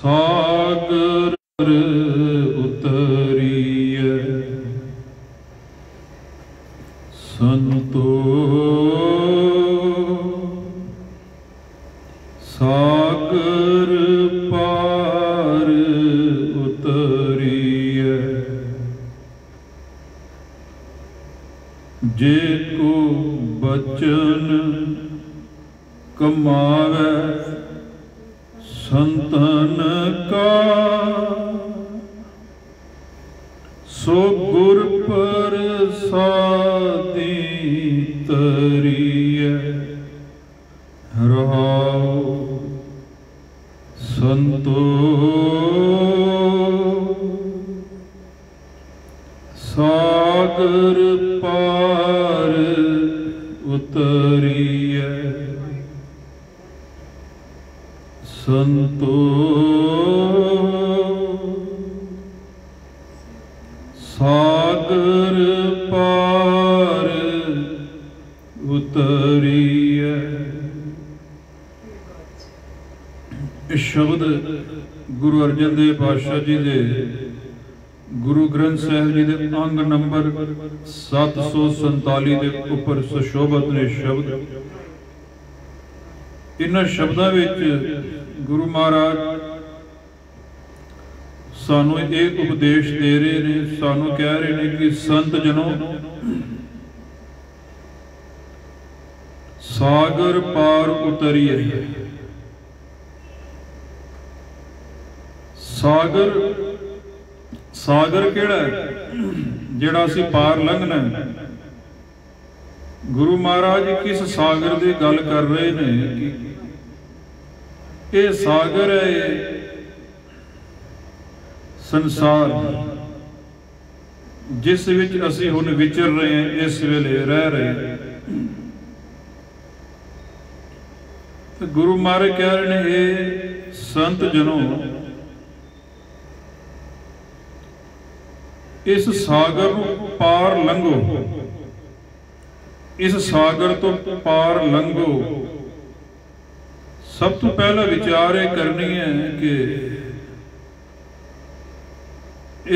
सागर उतरिए संतो सागर पार उतरिए जे को बचन कमावे संतन का सो गुर प्रसादी तरिए रहाओ संतो सागर पार उतरिए संतो सागर पार उतरिए। इस शब्द गुरु अर्जन देव पातशाह जी दे गुरु ग्रंथ साहिब जी दे अंग नंबर 747 के उपर सुशोभित ने शब्द। इन्हां शब्दों विच गुरु महाराज सानू एक उपदेश दे रहे ने, सानू कह रहे ने कि संत जनों सागर पार उतरिए। सागर सागर केड़ा है जिहड़ा असीं पार लंघना है। गुरु महाराज किस सागर की गल कर रहे हैं कि ये सागर है, ये संसार जिस विच असीं हुण विचर रहे हैं, इस वेले रह रहे हैं। तो गुरु महाराज कह रहे हैं ये संत जनों इस सागर पार लंघो, इस सागर तो पार लंघो। सब तो पहला विचार ये करनी है कि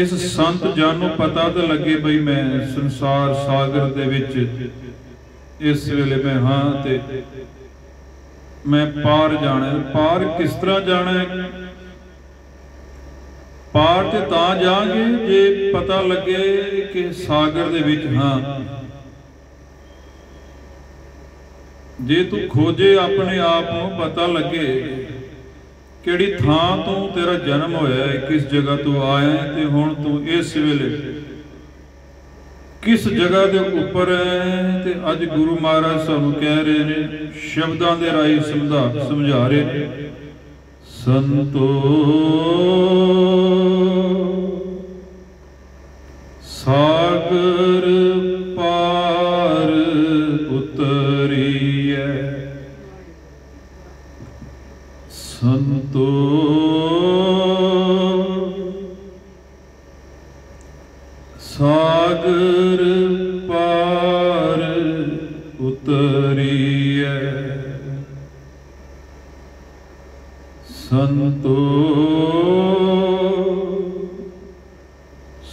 इस संत जन नूं पता तो लगे बई मैं संसार सागर दे विच इस वेले मैं हाँ ते मैं पार जाना है। पार किस तरह जाना है? पार ते तां जांगे जे पता लगे कि सागर दे विच हाँ। जे तू खोजे अपने आप को पता लगे किहड़ी थां तो तेरा जन्म होया है, किस जगह तू आया है ते हुण तू इस वेले किस जगह के उपर है। ते अज गुरु महाराज सानू कह रहे ने शब्दां दे राही समझा रहे ने संतो सागर पार उतरिए। संतो सागर पार उतरिए। संतो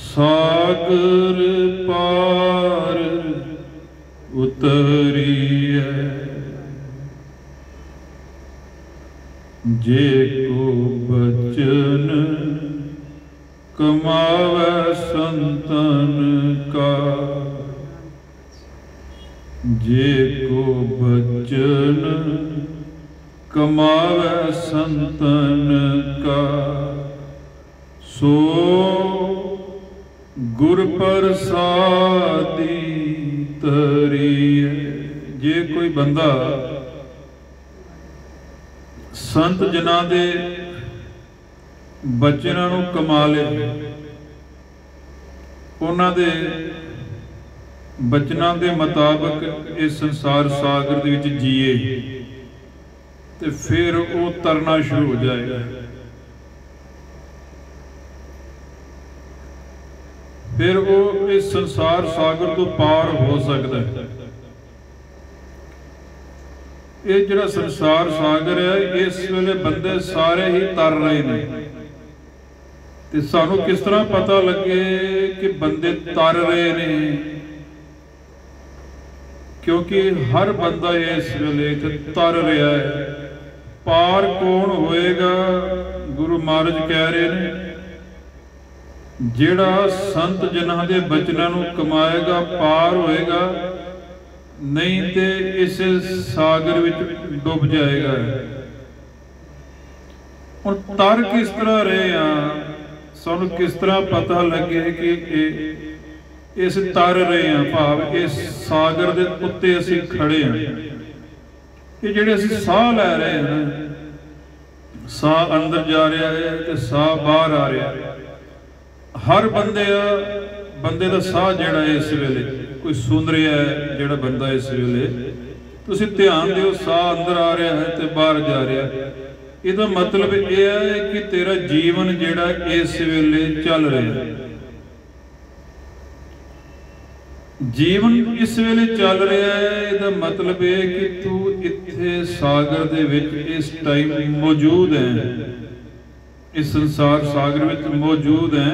सागर पार उतरिए। जे को बचन कमावे संतन का, जे को बचन कमावे संतन का, सो गुर प्रसादी तरिए। जे कोई बंदा संत जना दे बचनां नूं कमा ले, उन्हां दे बचनां दे मुताबिक इस संसार सागर दे विच जीए ते फिर वो तरना शुरू हो जाएगा। फिर वो इस संसार सागर तो पार हो सकता है। ये जिहड़ा संसार सागर है इस वेले बंदे सारे ही तर रहे हैं। ਤੇ ਸਾਨੂੰ ਕਿਸ ਤਰ੍ਹਾਂ ਪਤਾ ਲੱਗੇ ਕਿ ਬੰਦੇ ਤਰ ਰਹੇ ਨੇ? ਕਿਉਂਕਿ ਹਰ ਬੰਦਾ ਇਸ ਵੇਲੇ ਤਰ ਰਿਹਾ ਹੈ। ਪਾਰ ਕੌਣ ਹੋਏਗਾ? ਗੁਰੂ ਮਹਾਰਾਜ ਕਹਿ ਰਹੇ ਨੇ, ਜਿਹੜਾ ਸੰਤ ਜਨਾਂ ਦੇ ਬਚਨਾਂ ਨੂੰ ਕਮਾਏਗਾ ਪਾਰ ਹੋਏਗਾ, ਨਹੀਂ ਤੇ ਇਸ ਸਾਗਰ ਵਿੱਚ ਡੁੱਬ ਜਾਏਗਾ। ਹੁਣ ਤਰ ਕਿਸ ਤਰ੍ਹਾਂ ਰਹੇ ਆ? ਸਾਨੂੰ ਕਿਸ ਤਰ੍ਹਾਂ ਪਤਾ ਲੱਗੇ ਕਿ ਇਸ ਤਰ ਰਹੇ ਆ, ਭਾਵ ਇਸ ਸਾਗਰ ਦੇ ਉੱਤੇ ਅਸੀਂ ਖੜੇ ਆ। ਇਹ ਜਿਹੜੇ ਅਸੀਂ ਸਾਹ ਲੈ ਰਹੇ ਹਾਂ, ਸਾਹ ਅੰਦਰ ਜਾ ਰਿਹਾ ਹੈ ਤੇ ਸਾਹ ਬਾਹਰ ਆ ਰਿਹਾ ਹੈ। ਹਰ ਬੰਦੇ ਦਾ ਸਾਹ ਜਿਹੜਾ ਇਸ ਵੇਲੇ ਕੋਈ ਸੁਣ ਰਿਹਾ ਹੈ, ਜਿਹੜਾ ਬੰਦਾ ਇਸ ਵੇਲੇ ਤੁਸੀਂ ਧਿਆਨ ਦਿਓ, ਸਾਹ ਅੰਦਰ ਆ ਰਿਹਾ ਹੈ ਤੇ ਬਾਹਰ ਜਾ ਰਿਹਾ ਹੈ। ਇਹਦਾ ਮਤਲਬ ਇਹ ਹੈ ਕਿ ਤੇਰਾ ਜੀਵਨ ਜਿਹੜਾ ਇਸ ਵੇਲੇ ਚੱਲ ਰਿਹਾ ਹੈ। ਜੀਵਨ ਇਸ ਵੇਲੇ ਚੱਲ ਰਿਹਾ ਹੈ, ਇਹਦਾ ਮਤਲਬ ਇਹ ਕਿ ਤੂੰ ਇੱਥੇ ਸਾਗਰ ਦੇ ਵਿੱਚ ਇਸ ਟਾਈਮ ਮੌਜੂਦ ਹੈ, ਇਸ ਸੰਸਾਰ ਸਾਗਰ ਵਿੱਚ ਮੌਜੂਦ ਹੈ।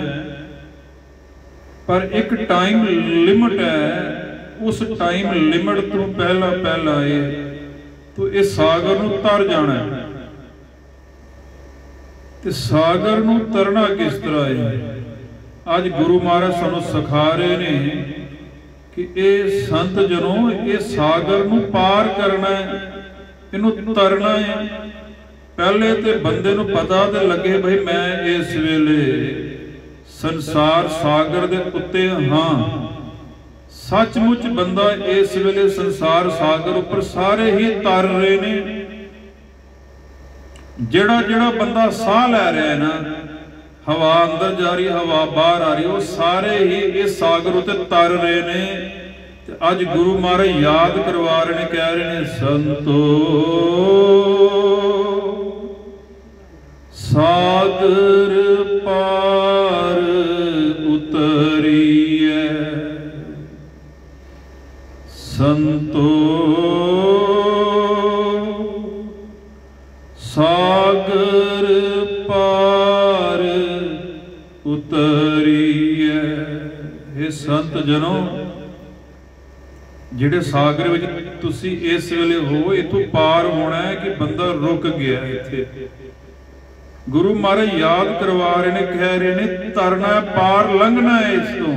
ਪਰ ਇੱਕ ਟਾਈਮ ਲਿਮਟ ਹੈ, ਉਸ ਟਾਈਮ ਲਿਮਟ ਤੋਂ ਪਹਿਲਾਂ ਤੂੰ ਇਸ ਸਾਗਰ ਨੂੰ ਤਰ ਜਾਣਾ ਹੈ। ਤੇ ਸਾਗਰ ਨੂੰ ਤਰਨਾ ਕਿਸ ਤਰ੍ਹਾਂ ਹੈ? ਅੱਜ ਗੁਰੂ ਮਹਾਰਾਜ ਸਾਨੂੰ ਸਿਖਾ ਰਹੇ ਨੇ ਕਿ ਇਹ ਸੰਤ ਜਨੋਂ ਇਹ ਸਾਗਰ ਨੂੰ ਪਾਰ ਕਰਨਾ ਹੈ, ਇਹਨੂੰ ਤਰਨਾ ਹੈ। ਪਹਿਲੇ ਤੇ ਬੰਦੇ ਨੂੰ ਪਤਾ ਤੇ ਲੱਗੇ ਭਈ ਮੈਂ ਇਸ ਵੇਲੇ ਸੰਸਾਰ ਸਾਗਰ ਦੇ ਉੱਤੇ ਹਾਂ। ਸੱਚਮੁੱਚ ਬੰਦਾ ਇਸ ਵੇਲੇ ਸੰਸਾਰ ਸਾਗਰ ਉੱਪਰ ਸਾਰੇ ਹੀ ਤਰ ਰਹੇ ਨੇ। ਜਿਹੜਾ ਬੰਦਾ ਸਾਹ ਲੈ ਰਿਹਾ ਹੈ ਨਾ, ਹਵਾ ਅੰਦਰ ਜਾ ਰਹੀ, ਹਵਾ ਬਾਹਰ ਆ ਰਹੀ, ਉਹ ਸਾਰੇ ਹੀ ਇਸ ਸਾਗਰ ਉੱਤੇ ਤਰ ਰਹੇ ਨੇ। ਤੇ ਅੱਜ ਗੁਰੂ ਮਹਾਰਾਜ ਯਾਦ ਕਰਵਾ ਰਹੇ ਨੇ, ਕਹਿ ਰਹੇ ਨੇ, ਸੰਤੋ ਸਾਗਰ ਪਾਰ ਉਤਰੀਐ, ਸੰਤੋ ਸਾਗਰ ਪਾਰ ਉਤਰੀਐ। ਇਹ ਸੰਤ ਜਨੋਂ, ਜਿਹੜੇ ਸਾਗਰ ਵਿੱਚ ਤੁਸੀਂ ਇਸ ਵੇਲੇ ਹੋ, ਇਥੋਂ ਪਾਰ ਹੋਣਾ ਹੈ ਕਿ ਬੰਦਾ ਰੁਕ ਗਿਆ ਇੱਥੇ। ਗੁਰੂ ਮਹਾਰਾਜ ਯਾਦ ਕਰਵਾ ਰਹੇ ਨੇ, ਕਹਿ ਰਹੇ ਨੇ, ਤਰਨਾ ਪਾਰ ਲੰਘਣਾ ਹੈ ਇਸ ਤੋਂ।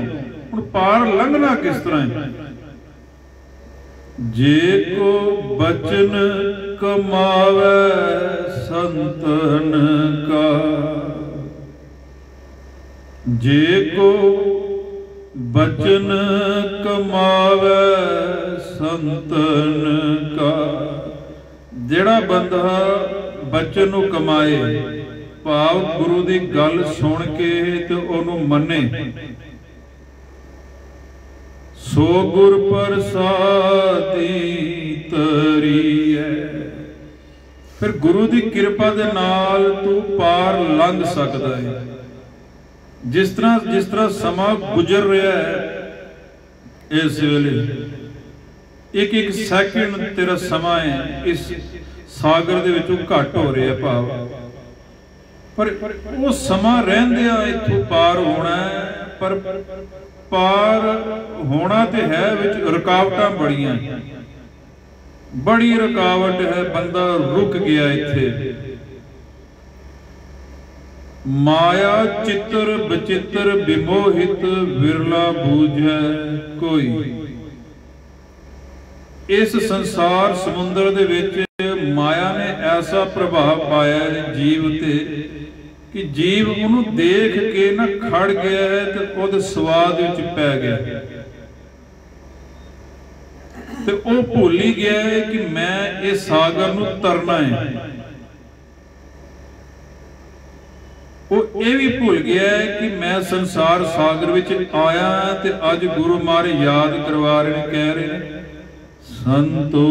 ਹੁਣ ਪਾਰ ਲੰਘਣਾ ਕਿਸ ਤਰ੍ਹਾਂ ਹੈ? ਜੇ ਕੋ ਬਚਨ ਕਮਾਵੇ ਸੰਤਨ ਕਾ, ਜੇ ਕੋ ਬਚਨ ਕਮਾਵੇ ਸੰਤਨ ਕਾ। ਜਿਹੜਾ ਬੰਦਾ ਬਚਨ ਨੂੰ ਕਮਾਏ, ਭਾਵ ਗੁਰੂ ਦੀ ਗੱਲ ਸੁਣ ਕੇ ਤੇ ਉਹਨੂੰ ਮੰਨੇ, ਸੋ ਗੁਰ ਪ੍ਰਸਾਦੀ ਤਰੀਐ। ਫਿਰ ਗੁਰੂ ਦੀ ਕਿਰਪਾ ਦੇ ਨਾਲ ਤੂੰ ਪਾਰ ਲੰਘ ਸਕਦਾ ਹੈ। ਜਿਸ ਤਰ੍ਹਾਂ ਸਮਾਂ ਗੁਜ਼ਰ ਰਿਹਾ ਹੈ, ਇਸ ਵੇਲੇ ਇੱਕ ਸੈਕਿੰਡ ਤੇਰਾ ਸਮਾਂ ਹੈ ਇਸ ਸਾਗਰ ਦੇ ਵਿੱਚੋਂ ਘੱਟ ਹੋ ਰਿਹਾ ਭਾਵ, ਪਰ ਉਹ ਸਮਾਂ ਰਹਿੰਦਿਆਂ ਇੱਥੋਂ ਪਾਰ ਹੋਣਾ ਹੈ। ਪਰ ਪਾਰ ਹੋਣਾ ਤੇ ਹੈ, ਵਿੱਚ ਰੁਕਾਵਟਾਂ ਬੜੀਆਂ, ਬੜੀ ਰੁਕਾਵਟ ਹੈ। ਬੰਦਾ ਰੁਕ ਗਿਆ ਇੱਥੇ। ਮਾਇਆ ਚਿੱਤਰ ਬਚਿੱਤਰ ਵਿਮੋਹਿਤ ਵਿਰਲਾ ਬੂਝੈ ਕੋਈ। ਇਸ ਸੰਸਾਰ ਸਮੁੰਦਰ ਦੇ ਵਿੱਚ ਮਾਇਆ ਨੇ ਐਸਾ ਪ੍ਰਭਾਵ ਪਾਇਆ ਹੈ ਜੀਵ ਤੇ ਕਿ ਜੀਵ ਉਹਨੂੰ ਦੇਖ ਕੇ ਨਾ ਖੜ ਗਿਆ ਹੈ ਤੇ ਉਹਦੇ ਸਵਾਦ ਵਿੱਚ ਪੈ ਗਿਆ ਤੇ ਉਹ ਭੁੱਲ ਹੀ ਗਿਆ ਹੈ ਕਿ ਮੈਂ ਇਹ ਸਾਗਰ ਨੂੰ ਤਰਨਾ ਹੈ। ਉਹ ਇਹ ਵੀ ਭੁੱਲ ਗਿਆ ਹੈ ਕਿ ਮੈਂ ਸੰਸਾਰ ਸਾਗਰ ਵਿੱਚ ਆਇਆ ਤੇ ਅੱਜ ਗੁਰੂ ਮਹਾਰਾਜ ਯਾਦ ਕਰਵਾ ਰਹੇ ਨੇ, ਕਹਿ ਰਹੇ ਨੇ, ਸੰਤੋ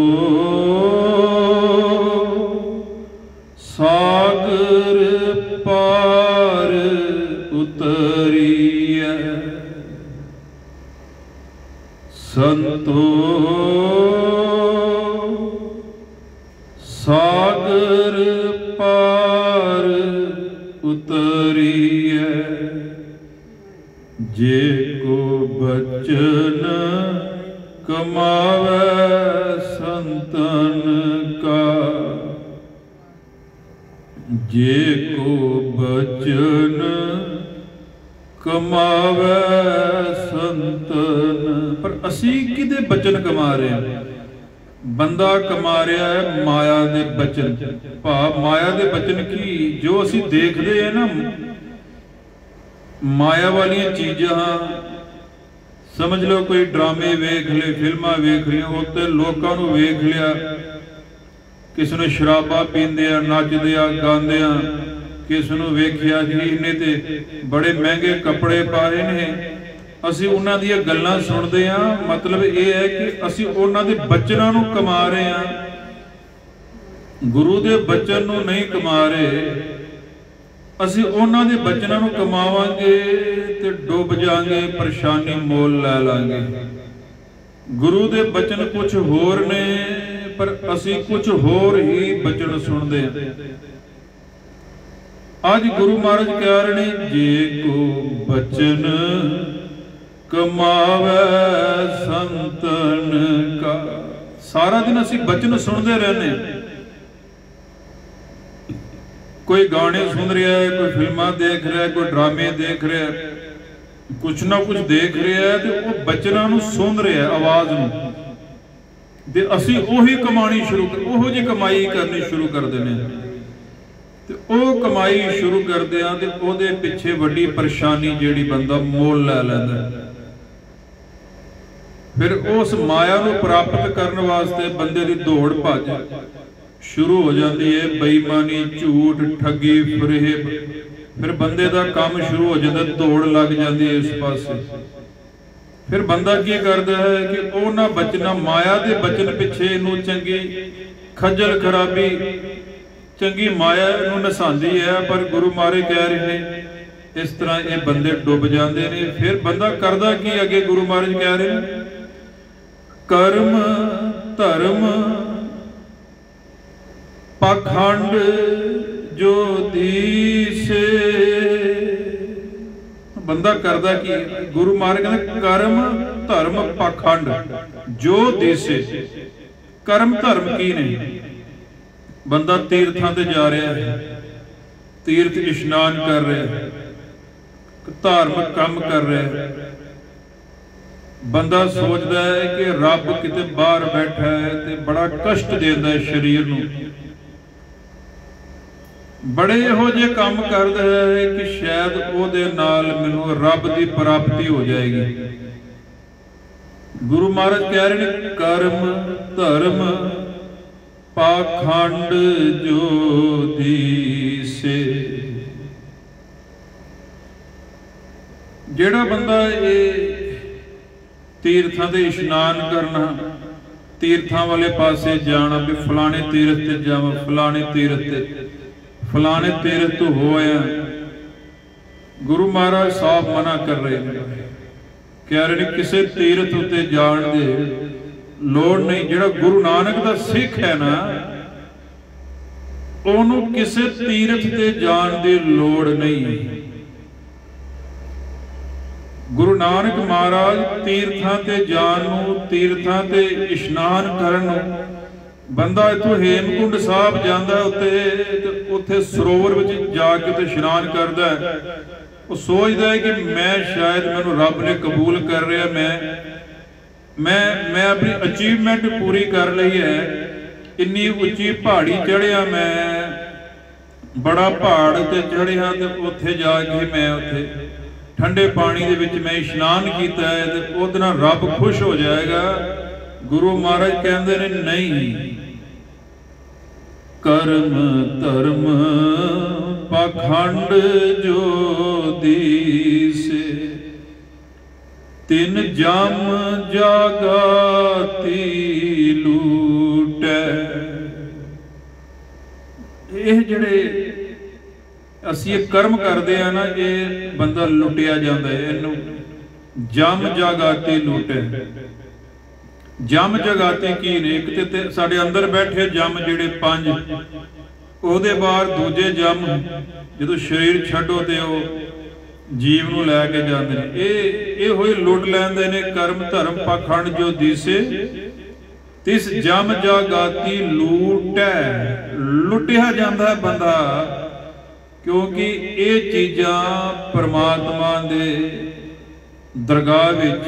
ਸਾਗਰ ਪਾਰ ਉਤਰੀਐ, ਸੰਤੋ ਸਾਗਰ ਪਾਰ ਉਤਰੀਐ। उतरिए। जे को बचन कमावे संतन का, जे को बचन कमावे संतन। पर असी किदे बचन कमा रहे हैं? बंदा कमा रहा है माया दे बचन। भाव माया दे बचन की जो असी देखते हैं ना, माया वालियां चीज़ां, समझ लो कोई ड्रामे वेख ले, फिल्मां वेख लिया, उत्ते लोकां नूं वेख लिया, किसी ने शराबा पींदे नचदे गांदे, किसी नूं वेखिया जी इन्हें ते बड़े महंगे कपड़े पाए ने, असी उन्हां दी गल्लां सुनदे हां। मतलब ये है कि असी उन्हां दे बचनां नूं कमा रहे हां, गुरु दे बचन नूं नहीं कमा रहे। असी उन्हां दे बचनां नूं कमावांगे ते डुब जाएंगे, परेशानी मोल लै लांगे। गुरु दे बचन कुछ होर ने, पर असी कुछ होर ही बचन सुनते हैं। आज गुरु महाराज कह रहे ने, जे को बचन कमावे संतन का। सारा दिन असी बचन सुनते रहने, कोई गाने सुन रहा है, कोई फिल्मां देख रहा है, कोई ड्रामे देख रहा है, कुछ ना कुछ देख रहा है, तो वो बचना नूं सुन रहा है, आवाज नूं, ते असी ओही कमानी शुरू कर, ओहो जी कमाई करनी शुरू कर देने। ते ओ कमाई शुरू करदे आ ते ओहदे पिछे वड्डी परेशानी जिहड़ी बंदा मोल लै लैंदा। फिर उस माया नूं प्राप्त करने वास्ते बंदे दी दौड़ भज शुरू हो जाती है। बेईमानी, झूठ, ठगी, फरेब, फिर बंदे दा काम शुरू हो जाता, दौड़ लग जाती है इस पासे। फिर बंदा की करता है कि उन्हां बचना, माया दे बचन पिछे नूं चंगी खजल खराबी, चंगी माया नूं नसांदी है। पर गुरु महाराज कह रहे ने इस तरह ये बंदे डुब जाते हैं। फिर बंदा करदा की, अगे गुरु महाराज कह रहे हैं, कर्म धर्म पाखंड जो दीसे। बंदा करदा की, गुरु महाराज कहते कर्म धर्म पाखंड जो दीसे। कर्म धर्म की ने? बंदा तीर्थां ते जा रहा है, तीर्थ इशनान कर रहा है, धार्मिक काम कर रहा है। बंदा सोचता है कि रब किते बाहर बैठा है ते बड़ा कष्ट देता है शरीर नूं, बड़े इहो जिहे काम करदा है कि शायद ओहदे नाल मैनूं रब दी प्राप्ति हो जाएगी। गुरु महाराज कह रहे हैं, कर्म धर्म पाखंड जो दीसे। जेड़ा बंदा ये तीर्थां ते इशनान करना, तीर्थां वाले पासे जाना, भी फलाने तीर्थ ते जावां, फलाने तीर्थ ते, फलाने तीर्थ तो होया, गुरु महाराज साफ मना कर रहे हैं। कह रहे हैं किसी तीर्थ उत्ते जाण दे लोड़ नहीं। जिहड़ा गुरु नानक दा सिख है ना, ओनू किसी तीर्थ ते जाण दी लोड़ नहीं। गुरु नानक महाराज तीर्थां ते जाण नूं, तीर्थां ते इशनान करन नूं, बंदा इत्थों हेमकुंड साहब जांदा उत्ते, उत्थे सरोवर विच जाके ते इशनान करदा है। वो सोचदा है कि मैं शायद मैनूं रब ने कबूल कर रहा, मैं अपनी अचीवमेंट पूरी कर ली है, इन्नी उच्ची पहाड़ी चढ़िया, मैं बड़ा पहाड़ ते चढ़िया, ते उत्थे जाके मैं उत्थे ठंडे पानी दे विच मैं इशनान किया है, ते उहदे नाल रब खुश हो जाएगा। गुरु महाराज कहते ने नहीं, कर्म धर्म पाखंड जो दीसे, तिन जम जागाती लूटै। ये जिहड़े असीं कर्म करते हैं ना, ये बंदा लुटिया जाता है। इनू जम जागाती लूटै। जम जगाती की ने? एक ते साडे अंदर बैठे जम जिहड़े 5 ਉਹਦੇ ਬਾਅਦ ਦੂਜੇ ਜੰਮ ਜਦੋਂ ਸਰੀਰ ਛੱਡੋ ਤੇ ਉਹ ਜੀਵ ਨੂੰ ਲੈ ਕੇ ਜਾਂਦੇ ਨੇ। ਇਹ ਹੋਈ ਲੁੱਟ ਲੈਂਦੇ ਨੇ। ਕਰਮ ਧਰਮ ਪਾਖੰਡ ਜੋ ਦੀਸੇ ਤਿਸ ਜਮ ਜਾਗਾਤੀ ਲੂਟੈ। ਲੁੱਟਿਆ ਜਾਂਦਾ ਬੰਦਾ, ਕਿਉਂਕਿ ਇਹ ਚੀਜ਼ਾਂ ਪਰਮਾਤਮਾ ਦੇ ਦਰਗਾਹ ਵਿੱਚ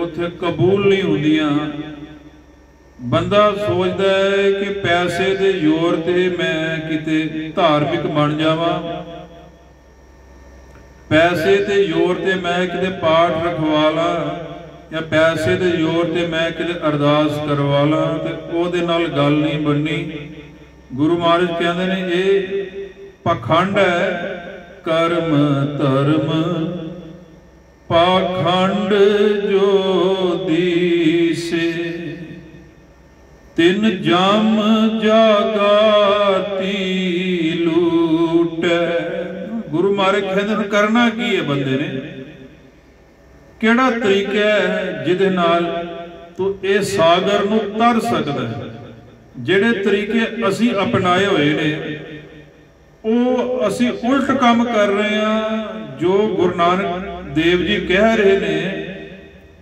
ਉੱਥੇ ਕਬੂਲ ਨਹੀਂ ਹੁੰਦੀਆਂ। ਬੰਦਾ ਸੋਚਦਾ ਹੈ ਕਿ ਪੈਸੇ ਦੇ ਜ਼ੋਰ ਤੇ ਮੈਂ ਕਿਤੇ ਧਾਰਮਿਕ ਬਣ ਜਾਵਾਂ, ਪੈਸੇ ਦੇ ਜ਼ੋਰ ਤੇ ਮੈਂ ਕਿਤੇ ਪਾਠ ਰਖਵਾ ਲਾਂ, ਜਾਂ ਪੈਸੇ ਦੇ ਜ਼ੋਰ ਤੇ ਮੈਂ ਕਿਤੇ ਅਰਦਾਸ ਕਰਵਾ ਲਾਂ, ਤੇ ਉਹਦੇ ਨਾਲ ਗੱਲ ਨਹੀਂ ਬਣਨੀ। ਗੁਰੂ ਮਹਾਰਾਜ ਕਹਿੰਦੇ ਨੇ ਇਹ ਪਾਖੰਡ ਹੈ। ਕਰਮ ਧਰਮ ਪਾਖੰਡ ਜੋ ਦੀਸੇ ਤਿਨ ਜਮ ਜਾਗਾਤੀ ਲੂਟੈ। ਗੁਰੂ ਮਹਾਰਾਜ ਕਹਿੰਦੇ ਨੇ ਕਰਨਾ ਕੀ ਹੈ ਬੰਦੇ ਨੇ, ਕਿਹੜਾ ਤਰੀਕਾ ਹੈ ਜਿਹਦੇ ਨਾਲ ਤੂੰ ਇਹ ਸਾਗਰ ਨੂੰ ਤਰ ਸਕਦਾ ਹੈ। ਜਿਹੜੇ ਤਰੀਕੇ ਅਸੀਂ ਅਪਣਾਏ ਹੋਏ ਨੇ ਉਹ ਅਸੀਂ ਉਲਟ ਕੰਮ ਕਰ ਰਹੇ ਹਾਂ। ਜੋ ਗੁਰੂ ਨਾਨਕ ਦੇਵ ਜੀ ਕਹਿ ਰਹੇ ਨੇ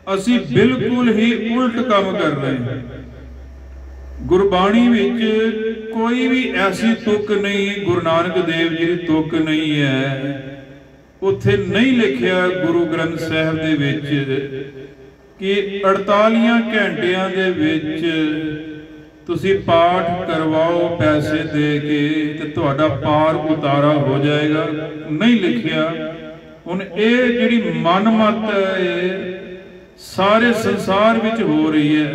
ਅਸੀਂ ਬਿਲਕੁਲ ਹੀ ਉਲਟ ਕੰਮ ਕਰ ਰਹੇ ਹਾਂ। ਗੁਰਬਾਣੀ ਵਿੱਚ ਕੋਈ ਵੀ ਐਸੀ ਤੁਕ ਨਹੀਂ, ਗੁਰੂ ਨਾਨਕ ਦੇਵ ਜੀ ਦੀ ਤੁਕ ਨਹੀਂ ਹੈ। ਉੱਥੇ ਨਹੀਂ ਲਿਖਿਆ ਗੁਰੂ ਗ੍ਰੰਥ ਸਾਹਿਬ ਦੇ ਵਿੱਚ ਕਿ 48 ਘੰਟਿਆਂ ਦੇ ਵਿੱਚ ਤੁਸੀਂ ਪਾਠ ਕਰਵਾਓ ਪੈਸੇ ਦੇ ਕੇ ਤੇ ਤੁਹਾਡਾ ਪਾਰ ਉਤਾਰਾ ਹੋ ਜਾਏਗਾ। ਨਹੀਂ ਲਿਖਿਆ। ਹੁਣ ਇਹ ਜਿਹੜੀ ਮਨਮਤ ਹੈ ਸਾਰੇ ਸੰਸਾਰ ਵਿੱਚ ਹੋ ਰਹੀ ਹੈ।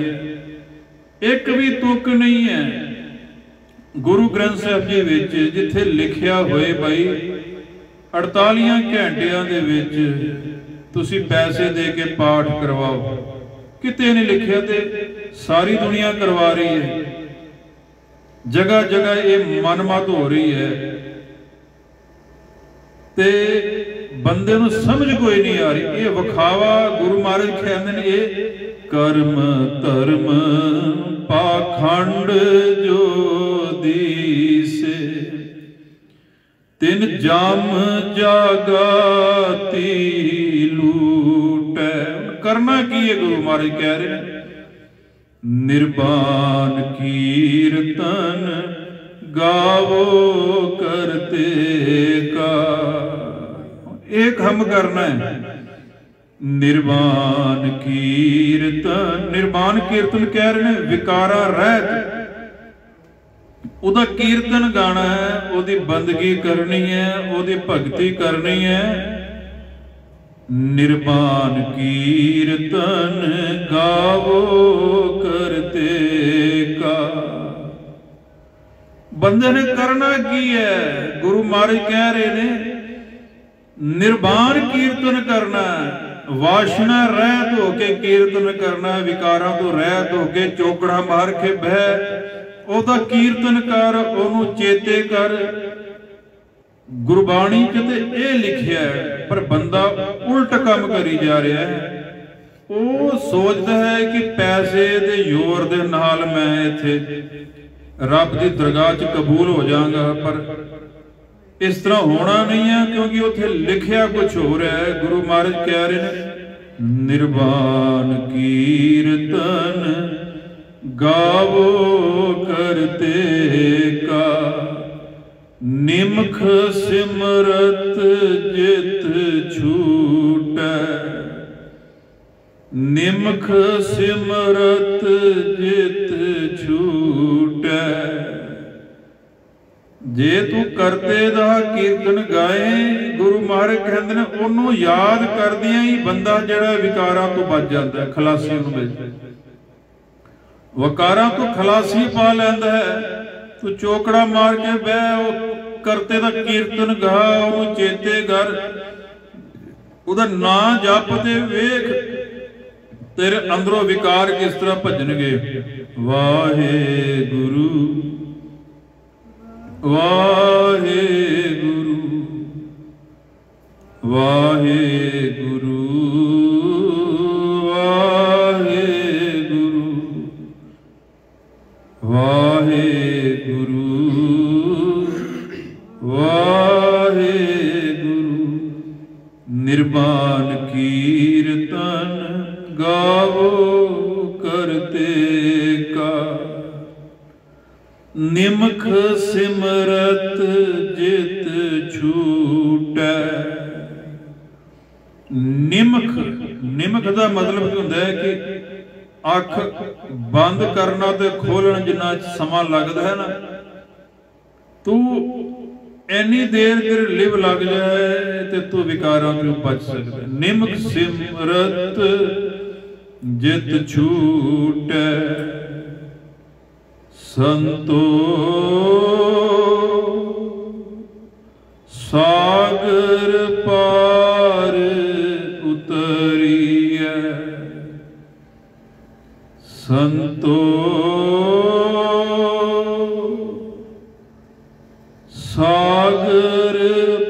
ਇੱਕ ਵੀ ਤੁਕ ਨਹੀਂ ਹੈ ਗੁਰੂ ਗ੍ਰੰਥ ਸਾਹਿਬ ਜੀ ਵਿੱਚ ਜਿੱਥੇ ਲਿਖਿਆ ਹੋਏ ਭਾਈ 48 ਘੰਟਿਆਂ ਦੇ ਵਿੱਚ ਤੁਸੀਂ ਪੈਸੇ ਦੇ ਕੇ ਪਾਠ ਕਰਵਾਓ। ਕਿਤੇ ਨਹੀਂ ਲਿਖਿਆ ਤੇ ਸਾਰੀ ਦੁਨੀਆ ਕਰਵਾ ਰਹੀ ਹੈ। ਜਗ੍ਹਾ ਜਗ੍ਹਾ ਇਹ ਮਨਮਤ ਹੋ ਰਹੀ ਹੈ ਤੇ ਬੰਦੇ ਨੂੰ ਸਮਝ ਕੋਈ ਨਹੀਂ ਆ ਰਹੀ। ਇਹ ਵਿਖਾਵਾ ਗੁਰੂ ਮਹਾਰਾਜ ਕਹਿੰਦੇ ਨੇ ਇਹ ਕਰਮ ਧਰਮ ਪਾਖੰਡ ਜੋ ਦੀਸੇ ਤਿਨ ਜਮ ਜਾਗਾਤੀ ਲੂਟੈ। ਕਰਨਾ ਕੀ ਹੈ ਗੁਰੂ ਮਹਾਰਾਜ ਕਹਿ ਰਹੇ ਨੇ ਨਿਰਬਾਨ ਕੀਰਤਨ गावो करते का। एक हम करना है निर्वाण कीर्तन। निर्वाण कीर्तन कह रहे हैं विकारा रहत, ਉਹਦਾ ਕੀਰਤਨ ਗਾਣਾ ਹੈ, ਉਹਦੀ ਬੰਦਗੀ ਕਰਨੀ ਹੈ, ਉਹਦੀ ਭਗਤੀ ਕਰਨੀ ਹੈ। ਨਿਰਵਾਣ ਕੀਰਤਨ ਗਾਵੋ ਕਰਤੇ ਕਾ। ਬੰਦੇ ਨੇ ਕਰਨਾ ਕੀ ਹੈ? ਗੁਰੂ ਮਹਾਰਾਜ ਕਹਿ ਰਹੇ ਨੇ ਨਿਰਵਾਣ ਕੀਰਤਨ ਕਰਨਾ, ਵਾਸ਼ਨਾ ਰਹਿਤ ਹੋ ਕੇ ਕੀਰਤਨ ਕਰਨਾ, ਵਿਕਾਰਾਂ ਤੋਂ ਰਹਿਤ ਹੋ ਕੇ ਚੌਕੜਾ ਮਾਰ ਕੇ ਬਹਿ ਉਹਦਾ ਕੀਰਤਨ ਕਰ, ਉਹਨੂੰ ਚੇਤੇ ਕਰ। ਗੁਰਬਾਣੀ 'ਚ ਤੇ ਇਹ ਲਿਖਿਆ ਹੈ, ਪਰ ਬੰਦਾ ਉਲਟ ਕੰਮ ਕਰੀ ਜਾ ਰਿਹਾ ਹੈ। ਉਹ ਸੋਚਦਾ ਹੈ ਕਿ ਪੈਸੇ ਦੇ ਜ਼ੋਰ ਦੇ ਨਾਲ ਮੈਂ ਇੱਥੇ ਰੱਬ ਦੀ ਦਰਗਾਹ 'ਚ ਕਬੂਲ ਹੋ ਜਾਵਾਂਗਾ, ਪਰ ਇਸ ਤਰ੍ਹਾਂ ਹੋਣਾ ਨਹੀਂ ਹੈ, ਕਿਉਂਕਿ ਉੱਥੇ ਲਿਖਿਆ ਕੁਝ ਹੋਰ ਹੈ। ਗੁਰੂ ਮਹਾਰਾਜ ਕਹਿ ਰਹੇ ਨੇ ਨਿਰਵਾਣ ਕੀਰਤਨ ਗਾਵੋ ਕਰਤੇ ਕਾ। ਨਿਮਖ ਸਿਮਰਤ ਜਿਤ ਛੂਟੈ, ਨਿਮਖ ਸਿਮਰਤ ਜਿਤ ਛੂਟੈ। ਜੇ ਤੂੰ ਕਰਤੇ ਦਾ ਕੀਰਤਨ ਗਾਏ, ਗੁਰੂ ਮਹਾਰਾਜ ਕਹਿੰਦੇ ਨੇ ਉਹਨੂੰ ਯਾਦ ਕਰਦਿਆਂ ਹੀ ਬੰਦਾ ਜਿਹੜਾ ਵਿਕਾਰਾਂ ਤੋਂ ਬਚ ਜਾਂਦਾ, ਖਲਾਸੀ ਉਹਨੂੰ ਮਿਲਦੀ, ਵਕਾਰਾਂ ਤੋਂ ਖਲਾਸੀ ਪਾ ਲੈਂਦਾ ਹੈ। ਤੂੰ ਚੋਕੜਾ ਮਾਰ ਕੇ ਬਹਿ, ਉਹ ਕਰਤੇ ਦਾ ਕੀਰਤਨ ਗਾ, ਉਹਨੂੰ ਚੇਤੇ ਕਰ, ਉਹਦਾ ਨਾਂ ਜਪ ਤੇ ਵੇਖ ਤੇਰੇ ਅੰਦਰੋਂ ਵਿਕਾਰ ਕਿਸ ਤਰ੍ਹਾਂ ਭੱਜਣਗੇ। ਵਾਹਿਗੁਰੂ ਵਾਹਿਗੁਰੂ ਵਾਹਿਗੁਰੂ ਵਾਹਿਗੁਰੂ ਵਾਹਿਗੁਰੂ निर्वाण कीर्तन गावो करते का, निमख सिमरत जित छूटै। निमख, निमख का मतलब होता है कि अख बंद करना ते खोलण जिन्ना समा लगता है ना, तू इन्नी देर तेरे लिव लग जाए ते तू विकारां तो बच सकता। निमक सिमरत जित छूटै, संतो सागर पार उतरिए। संतो सागर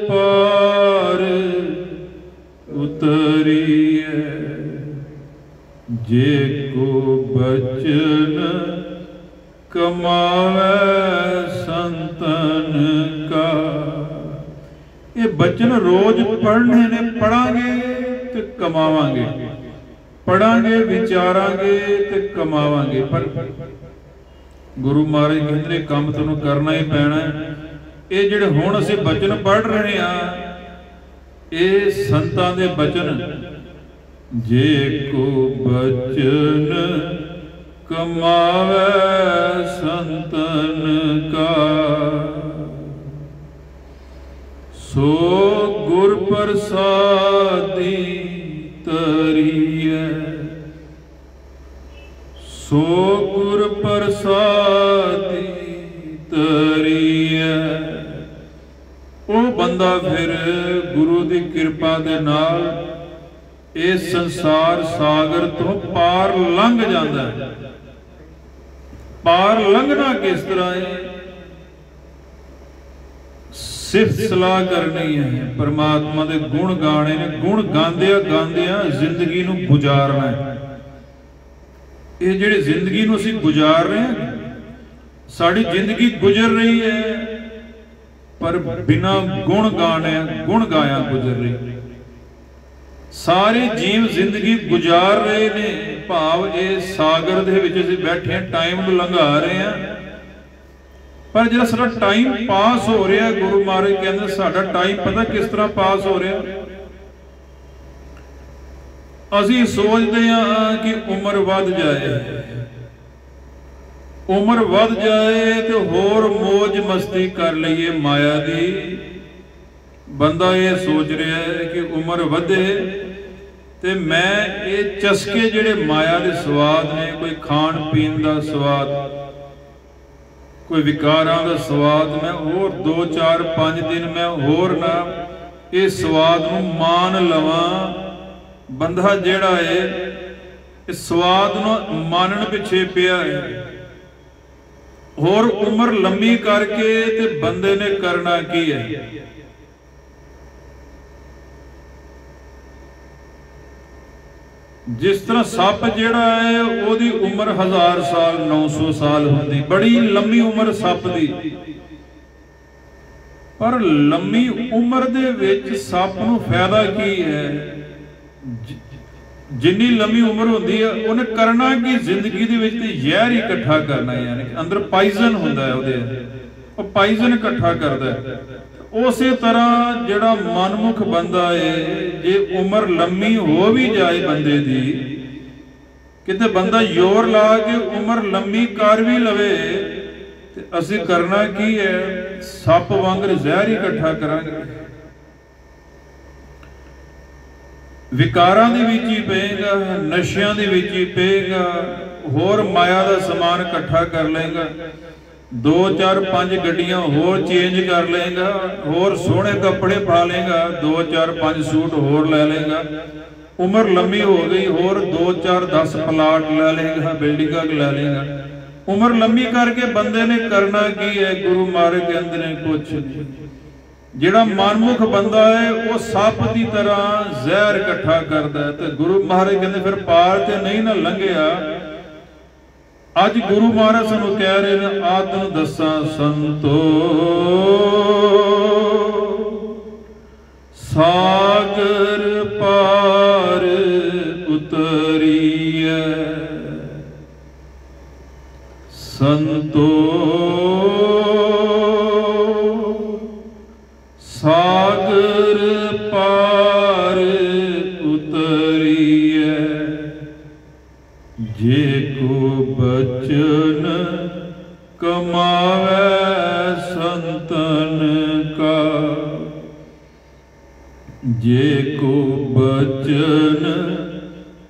पार उतरिए, जे को बचन कमावे संतन का। ये बचन रोज पढ़ने ने, पढ़ांगे तो कमावांगे, पढ़ांगे विचारांगे तो कमावांगे। पर गुरु महाराज कहते काम तुहानूं करना ही पैना है। ये जिहड़े हुण असीं बचन पढ़ रहे हैं, ये संतां दे बचन। जे को बचन कमावे संतन का, सो गुर प्रसादी तरिए। सो गुर प्रसादी तरिए। वो बंदा फिर गुरु की कृपा दे नाल इस संसार सागर तो पार लंघ जाता है। पार लंघना किस तरह है? सिर्फ सलाह करनी है, परमात्मा के गुण गाने ने। गुण गांदिया गांदिया जिंदगी नूं गुजारना है। ये जिहड़ी जिंदगी नूं असीं गुजार रहे हैं, साड़ी जिंदगी गुजर रही है पर बिना गुण गाने, गुण गाया गुजर रही। सारे जीव जिंदगी गुजार रहे ने, भाव ये सागर दे विच असीं बैठे हैं, टाइम नूं लंघा रहे हैं। पर जिहड़ा साडा टाइम पास हो रहा है, गुरु महाराज कहंदे साडा टाइम पता किस तरह पास हो रहा है? असीं सोचते हैं कि उम्र वध जाए, उम्र वध जाए तो होर मौज मस्ती कर लईए माया दी। बंदा ये सोच रहा है कि उम्र वधे ते मैं ये चस्के जिहड़े माया दे स्वाद ने, कोई खाण पीण दा स्वाद, कोई विकारां दा स्वाद, मैं होर 2 4 5 दिन मैं होर ना ये स्वाद नूं मान लवां। बंदा जिहड़ा है इस स्वाद नूं मानण पिछे पिया है। होर उम्र लंबी करके ते बंदे ने करना की है? जिस तरह सप जिहड़ा है ओदी उम्र 1000 साल 900 साल होंदी, बड़ी लंबी उम्र सप दी। पर लंबी उम्र दे विच सप नूं फायदा की है? जिन्नी लंबी उम्र होंदी है उन्हें करना कि जिंदगी दे विच ते जहर इकट्ठा करना, यानी अंदर पाइजन हुंदा है, ओहदे ओह पाइजन इकट्ठा करदा है। उसे तरह जिहड़ा मनमुख बंदा है, जे उम्र लंबी हो भी जाए बंदे दी, किते बंदा जोर ला के उम्र लंबी कर भी लवे, ते असीं करना की है? सप वांगर जहर इकट्ठा करांगे। विकारां दे विच ही पेगा, नशियां दे विच ही पेगा, होर माया दा समान इकट्ठा कर लेगा, 2 4 5 गड्डियां होर चेंज कर लेगा, होर सोहने कपड़े पा लेगा, 2 4 5 सूट होर ले लेगा। उम्र लंबी हो गई, होर 2 4 10 प्लाट ले लेगा, बिल्डिंगां ले लेगा। उम्र लंबी करके बंदे ने करना की है? गुरु महाराज कहंदे ने कुछ नहीं। जिहड़ा मनमुख बंदा है वो सप की तरह जहर इकट्ठा करता है। तो गुरु महाराज कहते फिर पार ते नहीं ना लंघिया। अज गुरु महाराज सानू कह रहे हैं, आदन दसा संतो सागर पार उतरिए संतो सागर पार उतरिए जे को बचन कमावे संतन का जे को बचन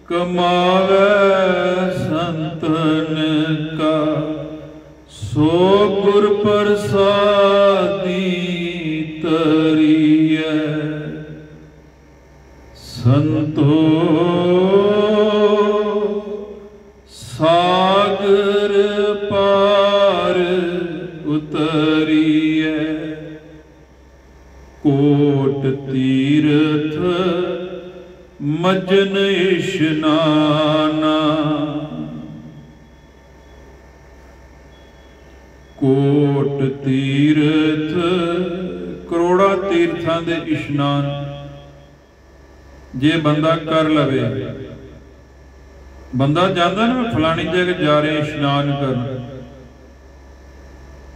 कमावे संतन का सो गुर प्रसादी तरिए संतो सागर पार उतरिए कोट तीर्थ मजन इशनाना कोट तीर्थ करोड़ा तीर्थां दे इशनान जे बंदा कर लवे बंदा जाता ना फलानी जगह जा रहे इशनान करना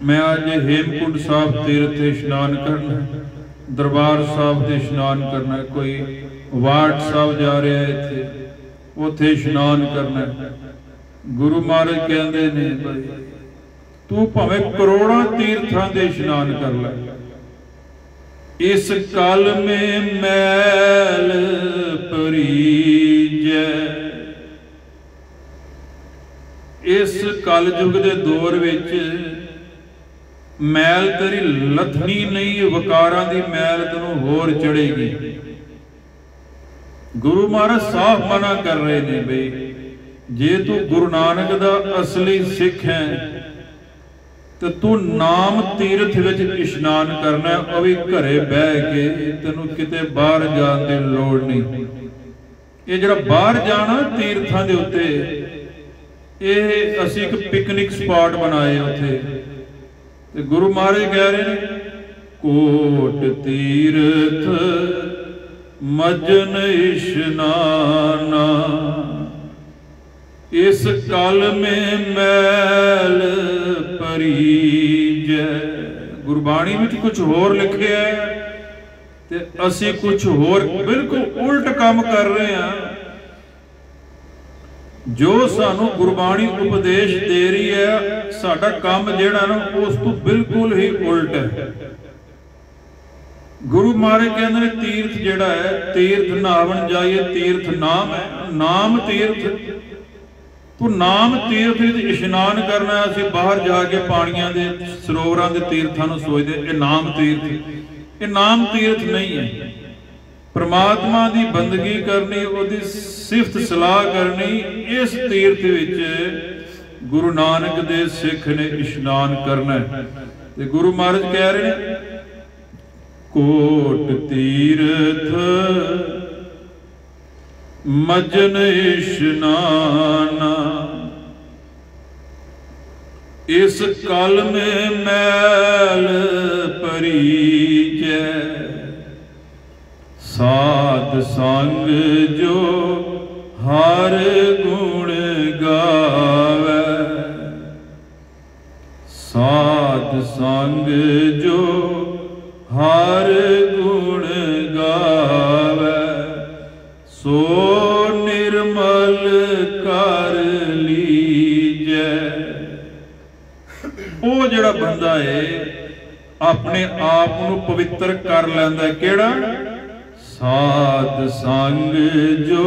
मैं आज हेमकुंड साहब तीर्थ इशनान करना दरबार साहब से इशनान करना कोई वार्ड साहब जा रहा है इत्थे उत्थे इशनान करना गुरु महाराज कहते ने भाई तू भावें करोड़ों तीर्थां दे इशनान कर ले इस कल में मैल परीजै इस कल युग दे दौर विच मैल तेरी लथनी नहीं वकारां दी मैल तैनूं होर चढ़ेगी गुरु महाराज साफ मना कर रहे ने बई जे तू गुरु नानक दा असली सिख है तो तू नाम तीर्थ विच इशनान करना है भी घरे बह के तैनूं किते बाहर जाण दी लोड़ नहीं ये जिहड़ा बाहर जाना तीर्थां दे उत्ते ये असीं एक पिकनिक स्पॉट बनाए उत्थे ते गुरु महाराज कह रहे हैं कोट तीर्थ मजन इशनाना इस कल में मैल परीजै गुरबाणी में कुछ होर लिखे है ते असी कुछ होर बिल्कुल उल्ट काम कर रहे हैं जो सानू गुरबाणी उपदेश दे रही है साडा काम जिहड़ा ना उस तो बिल्कुल ही उल्ट है गुरु महाराज कहते हैं तीर्थ जिहड़ा है तीर्थ नहावन जाइए तीर्थ नाम है नाम तीर्थ तू नाम तीर्थ इशनान करना असीं बाहर जाके पानियां दे सरोवरां दे तीर्थां नूं सोचदे ये नाम तीर्थ नहीं है परमात्मा की बंदगी करनी उहदी सिफत सलाह करनी इस तीर्थ विच गुरु नानक दे सिख ने इशनान करना है ते गुरु महाराज कह रहे हैं कोट तीर्थ मजन इशनाना इस कल में मैल परीजै साध संग जो हर गुण गावे साध संग जो हर गुण गावे सो निर्मल कर लीजै वो जिहड़ा बंदा है अपने आप नूं पवित्र कर लैंदा केड़ा साध संग जो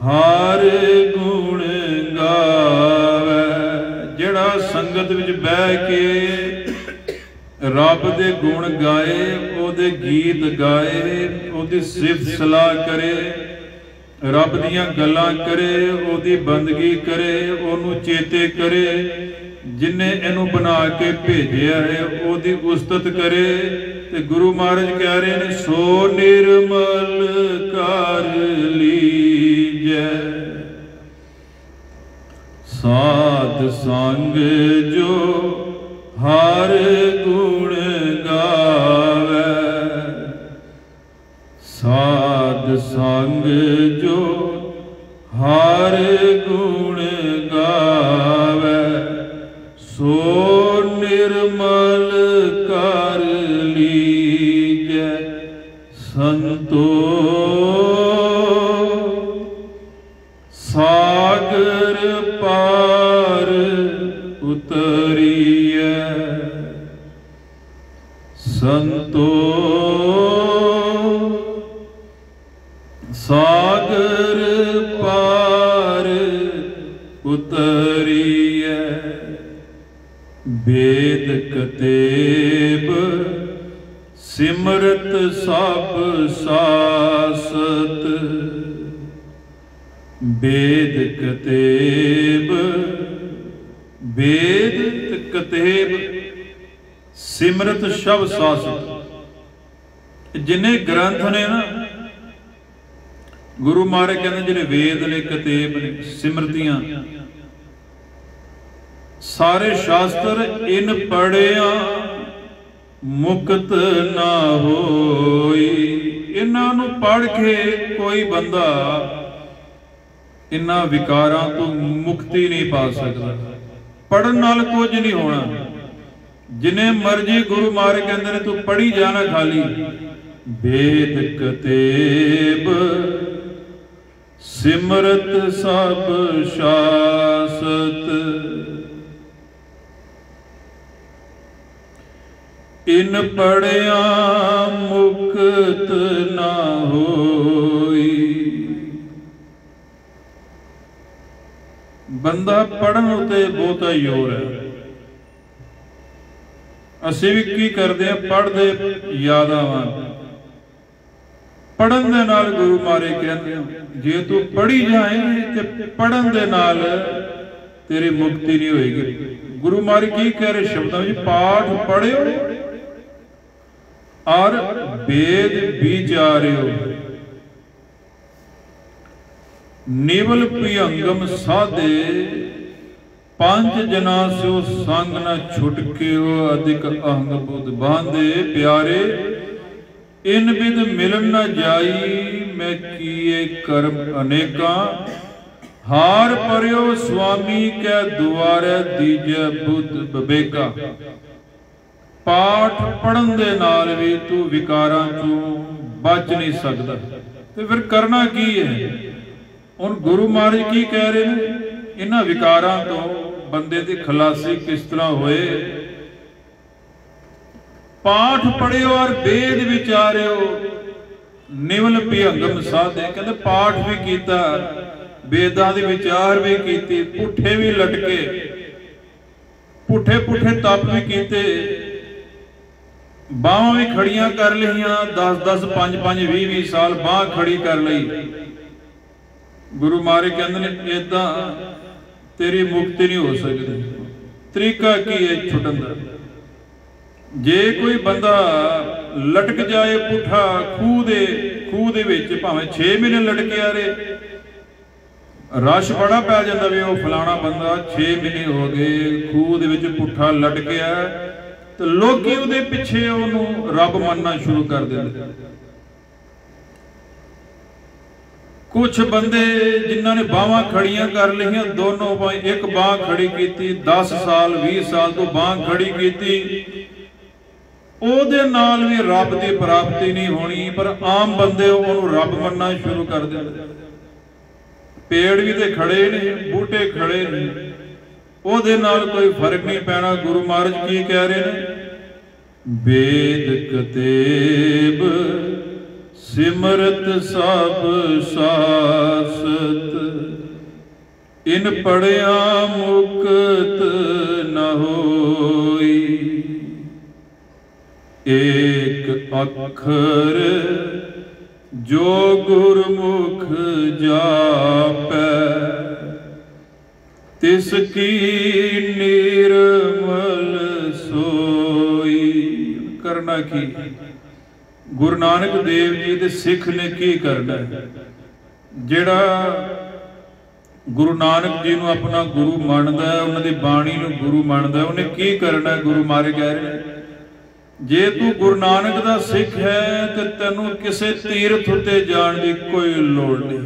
हर गुण गावे जिहड़ा संगत विच बह के रब दे गुण गाए ओदे गीत गाए ओदी सिफत सलाह करे रब दीयां गल्लां करे ओदी बंदगी करे ओनू चेते करे जिन्हें इनू बना के भेजिया है ओदी उस्तत करे ते गुरु महाराज कह रहे हैं सो निर्मल कर लीजै साध संग जो हर गुण गावे साध संग जो हर गुण गावे, सो निर्मल कर लीजै संतो। सागर पार उतरिए संतो, सागर पार उतरिए। वेद कतेब सिमरत सब सासत, वेद कतेब, वेद कतेब सिमरत शब सासत। जिन्ने ग्रंथ ने ना गुरु महाराज कहते जिन्हें वेद ने कतेब ने सिमरतियां सारे शास्त्र इन पढ़िया मुक्त ना होई। इन्हां नूं पढ़ के कोई बंदा इन्हां विकारां तो मुक्ति नहीं पा सकता। पढ़न नाल कुछ नहीं होना। जिन्हें मर्जी गुरु महाराज कहते हैं तू पढ़ी जाना खाली। वेद कतेब सिमरत सब शासत, इन पढ़िया मुक्त ना होई। बंदा पढ़न उत्ते बहुता जोर है। असीं भी की करते हैं, पढ़ते याद आवां। पढ़न दे नाल गुरु महाराज कहते हैं जे तू पढ़ी जाए तो पढ़न दे नाल तेरी मुक्ति नहीं होएगी। गुरु महाराज की कह रहे शब्दों में, पाठ पढ़ियो और वेद विचारियो, निवल पियंगम साधे, पंच जना सो संग न छुटके अधिक अहंग बुध बांधे। प्यारे इन विध मिलन न जाई, मैं किए कर्म अनेका, हार पर्यो स्वामी के दुआरे दीजे बुद्ध बबेका। पाठ पढ़न दे नाल भी तू विकारां चों बच नहीं सकदा। ते फिर करना की है? हुण गुरु महाराज की कह रहे हैं, इन्हां विकारां तो बंदे दी खलासी किस तरह होए। पाठ पढ़ियो और वेद विचारियो, निवल पिहंगम साधे। कहते पाठ भी कीता, वेदां दे विचार भी कीती, पुठे भी लटके, पुठे पुठे तप भी कीते, बाहां भी खड़ियां कर लिया, 10-10 5-5 20-20 साल बाह खड़ी कर ली। गुरु महाराज कहते ने इदां तेरी मुक्ति नहीं हो सकती। तरीका की है छुटन का? जे कोई बंदा लटक जाए पुठा खूह दे विच, भावें 6 महीने लटकिया रहे, रश बड़ा पै जाता भी वो फलाना बंदा 6 महीने हो गए खूह दे विच पुठा लटकिया, तो लोग उहदे पिछे उहनूं रब मनना शुरू कर देंदे। कुछ बंदे जिन्हां ने बाहां खड़ियां कर लिया, दोनों बाहें, एक बाह खड़ी की 10 साल 20 साल तो बाह खड़ी की, ਉਹਦੇ नाल भी रब की प्राप्ति नहीं होनी, पर आम बंदे उन्होंने रब मनना शुरू कर देंगे। पेड़ भी तो खड़े ने, बूटे खड़े ने, ਉਹਦੇ नाल कोई फर्क नहीं पैना। गुरु महाराज की कह रहे हैं, वेद कतेब सिमरत सब सासत, इन पढ़िया मुक्त न होई। एक अखर जो गुरमुख जापै, तिसकी निर्मल सोई। करना की? गुरु नानक देव जी दे सिख ने की करना है? जिहड़ा गुरु नानक जी नूं अपना गुरु मानदा है, उन्हां दी बाणी नूं गुरु मानदा है, उन्हें की करना है? गुरु महाराज कह रहे हैं, जे तू गुरु नानक दा सिख है तो तैनू किसी तीर्थ उत्ते जाण दी कोई लोड़ नहीं,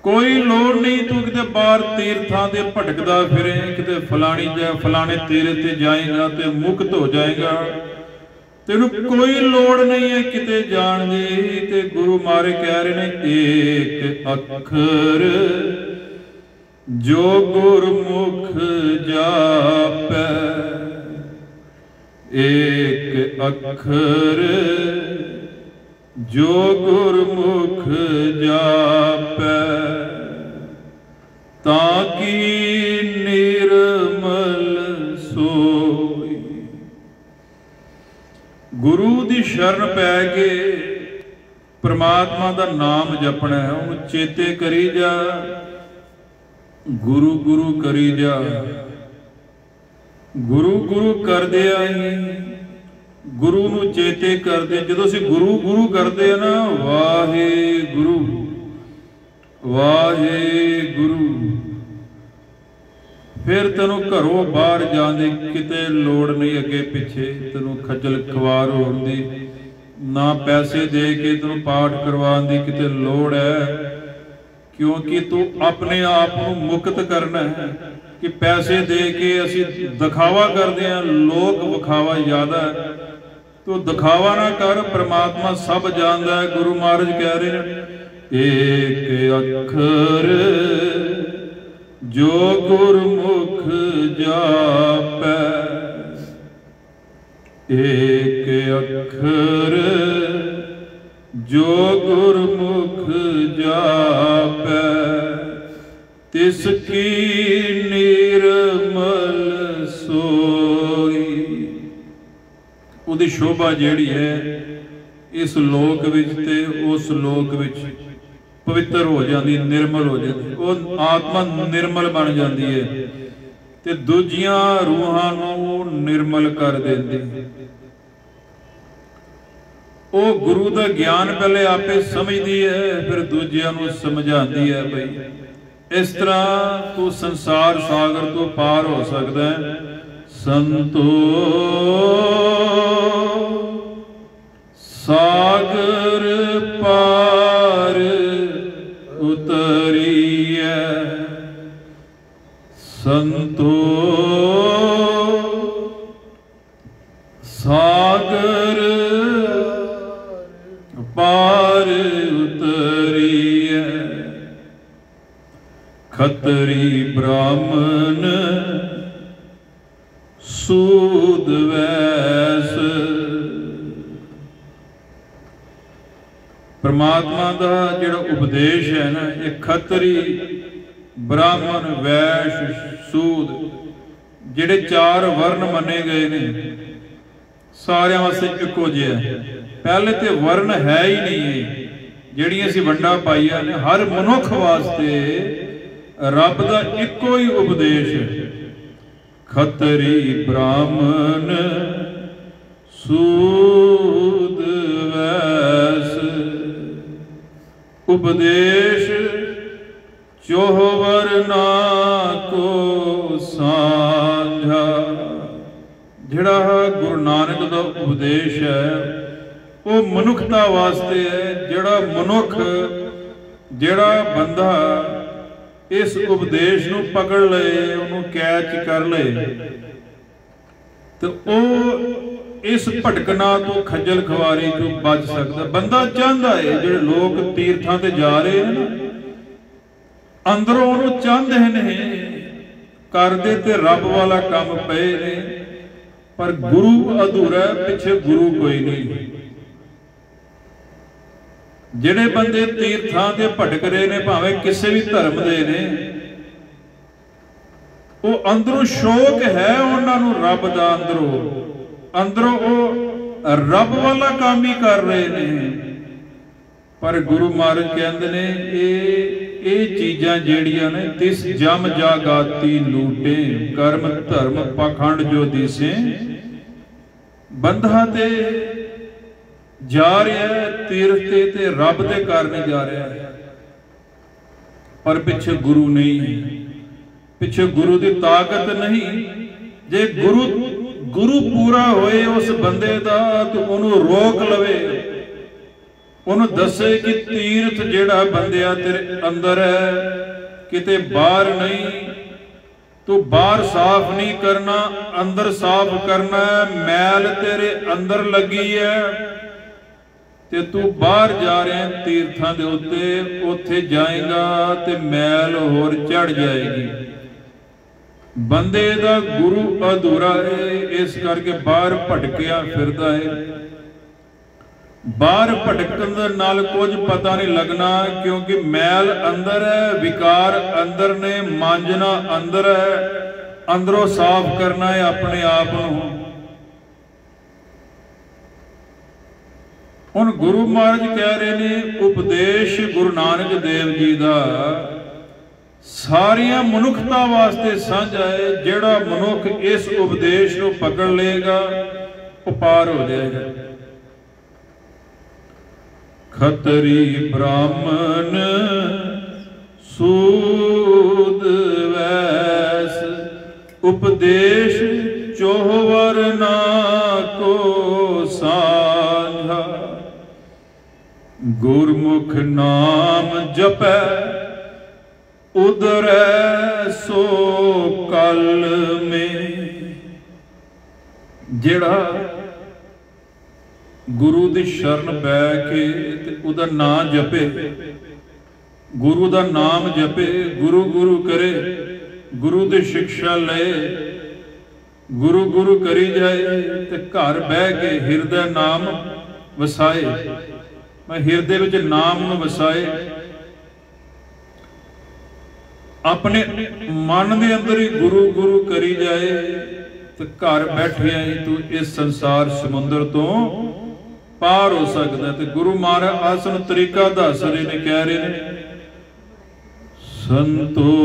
कोई लोड़ नहीं। तू किते बाहर तीर्थां दे भटकदा फिरे, किते फलाने तीर्थ ते जाएगा तो मुक्त हो जाएगा, तेनू कोई लोड़ नहीं है किते जाण दी। ते गुरु महाराज कह रहे ने एक अखर जो गुरमुख जापै, एक अखर जो गुरमुख जापै, ताकि निर्मल सोई। गुरु दी शरण पै के परमात्मा दा नाम जपना है, उन्हें चेते करी जा, गुरु गुरु करी जा। गुरु गुरु करदे आई गुरु नूं चेते करदे। जदों असीं गुरु गुरु करदे आ ना, वाहे गुरु वाहे गुरु, फिर तेनों घरों बाहर जाने किते लोड़ नहीं, अगे पिछे तेनों खजल खवार होण दी, ना पैसे दे के तेनों पाठ करवाउण दी किते लोड़ है। क्योंकि तू अपने आप को मुक्त करना है कि पैसे दे के असी दिखावा करते हैं, लोग विखावा ज्यादा है, तो दिखावा ना कर, परमात्मा सब जानता है। गुरु महाराज कह रहे हैं एक अखर जो गुरमुख जापै, एक अखर जो गुरमुख जापै, तिसकी निर्मल सोई। उहदी शोभा जिहड़ी है इस लोक विच ते उस लोक विच पवित्र हो जाती, निर्मल हो जाती, वो आत्मा निर्मल बन जाती है ते दूजियां रूहां नूं निर्मल कर देती। वो गुरु का ज्ञान पहले आपे समझती है, फिर दूजियां नूं समझाती है। भाई इस तरह तू संसार सागर तो पार हो सकता है। संतो सागर पार उतरिए, संतो सागर पार उतरिए, खतरी ब्राह्मण सूद वैस। परमात्मा का जिहड़ा उपदेश है ना, ये खतरी ब्राह्मण वैश्य सूद जिहड़े चार वर्ण मने गए ने, सारे वास्ते इक्को जिहा है। पहले तो वर्ण है ही नहीं है, जिहड़ियां असीं वंडां पाईआं ने, हर मनुख वास्ते रब दा इक्को ही उपदेश है। खतरी ब्राह्मण सूद वैस, उपदेश चोहवरना को सांझा। जिहड़ा गुरु नानक दा उपदेश है वो मनुखता वास्ते है। जिहड़ा मनुख जिहड़ा बंदा इस उपदेश नूं पकड़ ले, उन्होंने कैच कर ले, तो वो इस भटकना तो खजल खवारी तो बच सकता। बंदा चाहता है, जो लोग तीर्थां ते जा रहे हैं ना, अंदरों उन्होंने चाहते हैं करते ते रब वाला काम पे ने, पर गुरु अधूरा, पिछे गुरु कोई नहीं। जिहड़े बंदे तीर्थां ते भटक रहे ने, भावें किसी भी धर्म दे ने, वो अंदरों शौक है उन्होंने रब दा, अंदरों वो रब वाला काम ही कर रहे ने। पर गुरु महाराज कहते ने ये चीज़ां जिहड़ियां ने, तिस जम जागाती लूटे, कर्म धर्म पाखंड जो दिसे। बंदा ते जा रहा है तीर्थ ते रब दे कारण जा रहा है, पर पिछे गुरु नहीं, पिछे गुरु की ताकत नहीं। जे गुरु गुरु पूरा होए उस बंदे दा तो उन्होंने रोक लवे, उन्होंने दसे कि तीर्थ जेड़ा बंदिया तेरे अंदर है किते बाहर नहीं, तू बाहर साफ नहीं करना, अंदर साफ करना है। मैल तेरे अंदर लगी है ते तू बाहर जा रहा है तीर्थां दे उत्ते, उत्थे जाएगा ते मैल होर चढ़ जाएगी। बंदे दा गुरु अधूरा है, इस करके बाहर भटकिया फिरदा है। बाहर भटकन दे नाल कुछ पता नहीं लगना, क्योंकि मैल अंदर है, विकार अंदर ने, मांजना अंदर है, अंदरों साफ करना है अपने आप नूं। हुण गुरु महाराज कह रहे ने उपदेश गुरु नानक देव जी दा सारिया मनुखता वास्ते साझा है। जेड़ा मनुख इस उपदेश को पकड़ लेगा वो पार हो जाएगा। खतरी ब्राह्मण सूद वैस उपदेश चोहवर ना को साझा। गुरमुख नाम जपै उदरै सो कल में। जेड़ा गुरु दी शरण बै के ते उदा नाम जपे, गुरु दा नाम जपे, गुरु गुरु करे, गुरु दी शिक्षा ले, गुरु गुरु करी जाए ते घर बह के हिरदे नाम वसाए। मैं हिरदे विच नाम नूं वसाए, अपने मन दे अंदर ही गुरु गुरु करी जाए तो घर बैठिया ही तू इस संसार समुद्र तो पार हो सकता है। तो गुरु महाराज आसन तरीका दस रहे ने, कह रहे ने संतो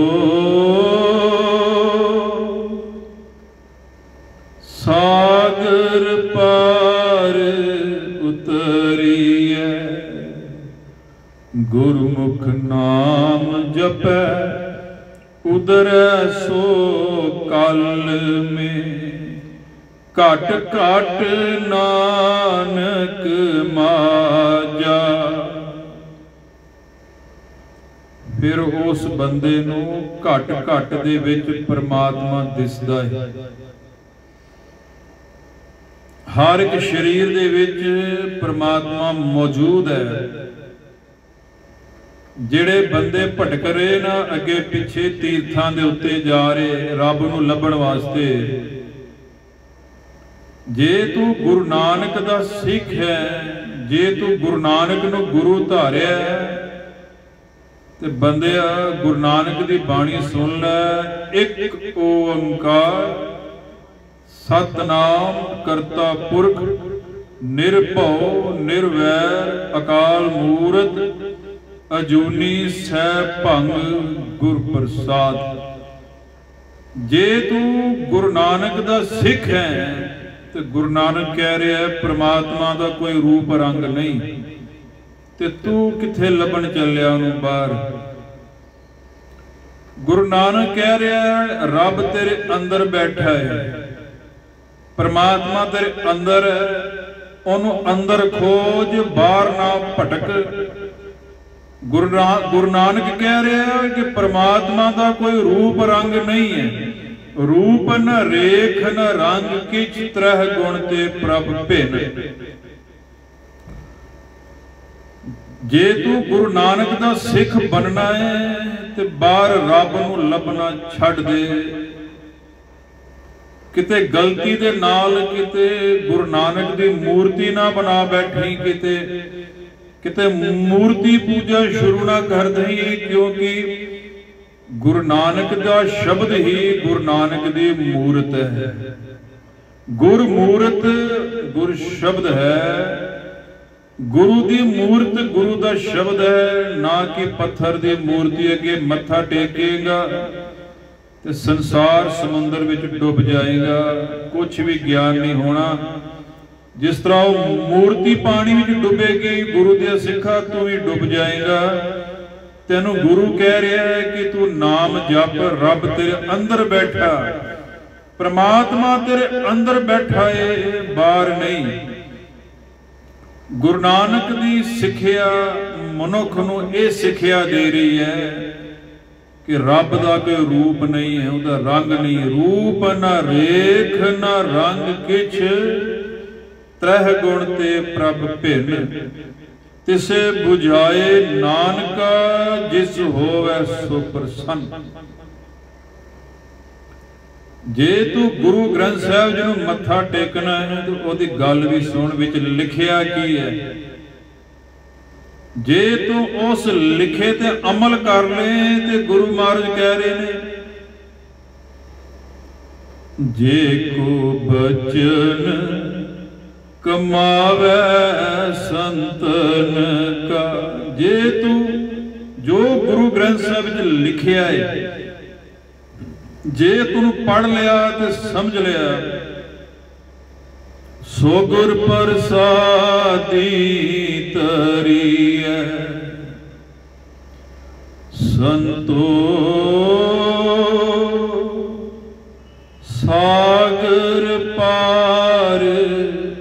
सागर पार उतरिए, गुरमुख नाम जपै उदरै सो कल में। घट घट नानक माजा। फिर उस बंदे नूं घट घट दे विच परमात्मा दिसदा है। हर एक शरीर दे विच परमात्मा मौजूद है। ਜਿਹੜੇ ਬੰਦੇ ਭਟਕ ਰਹੇ ਨਾ ਅੱਗੇ ਪਿੱਛੇ ਤੀਰਥਾਂ ਦੇ ਉੱਤੇ ਜਾ ਰਹੇ ਰੱਬ ਨੂੰ ਲੱਭਣ ਵਾਸਤੇ, ਜੇ ਤੂੰ ਗੁਰੂ ਨਾਨਕ ਦਾ ਸਿੱਖ ਹੈ, ਜੇ ਤੂੰ ਗੁਰੂ ਨਾਨਕ ਨੂੰ ਗੁਰੂ ਧਾਰਿਆ ਤੇ ਬੰਦਿਆ ਗੁਰੂ ਨਾਨਕ ਦੀ ਬਾਣੀ ਸੁਣ ਲੈ। ਇੱਕ ਓੰਕਾਰ ਸਤਨਾਮ ਕਰਤਾ ਪੁਰਖ ਨਿਰਭਉ ਨਿਰਵੈਰ ਅਕਾਲ ਮੂਰਤ अजूनी सह भंग गुर प्रसाद। जे तू गुरु नानक दा सिख है तो गुरु नानक कह रहा है परमात्मा दा कोई रूप रंग नहीं, ते तू किथे लभन चलिया उन्होंने बाहर। गुरु नानक कह रहा है रब तेरे अंदर बैठा है, परमात्मा तेरे अंदर है, उन्होंने अंदर खोज, बाहर ना भटक। गुरु नानक कह रहा है कि परमात्मा का कोई रूप रंग नहीं है। रूप न रेख न रंग किच त्रह गुण ते प्रभ भिन। जे तू गुरु नानक का सिख बनना है तो बाहर रब नूं लभना छड़ दे। किते गलती दे नाल किते गुरु नानक की मूर्ति ना बना बैठी, किते मूर्ति पूजा शुरू ना कर दई, क्योंकि गुरु नानक का शब्द ही गुरु नानक की मूर्त है। गुर मूर्त गुरु शब्द है, गुरु की मूर्त गुरु का शब्द है, ना कि पत्थर की मूर्ति अगे मत्था टेकेगा तो संसार समुद्र विच डुब जाएगा, कुछ भी ज्ञान नहीं होना। जिस तरह मूर्ति पानी में डुबेगी, गुरु दे सिखा तू भी डुब जाएगा। तेनू गुरु कह रहा है कि तू नाम जप, रब तेरे अंदर बैठा। परमात्मा तेरे अंदर बैठा है, बाहर नहीं। गुरु नानक दी सिक्ख्या मनुख नूं इह सिक्ख्या दे रही है कि रब दा कोई रूप नहीं है, उहदा रंग नहीं। रूप ना रेख ना रंग किछ, त्रह गुण ते प्रभ भिन्न। तिसे बुझाए नानका, जिस होवे सो प्रसन्न। जे तू गुरु ग्रंथ साहिब जी नूं मत्था टेकना है तो ओदी गल भी सुन, विच लिखिया की है। जे तू उस लिखे ते अमल कर ले ते गुरु महाराज कह रहे ने, जे को बचन कमावे संतन का। जे तू जो गुरु ग्रंथ साहिब च लिखिया है, जे तू पढ़ लिया ते समझ लिया, सो गुर प्रसादी तरी है। संतो सागर पार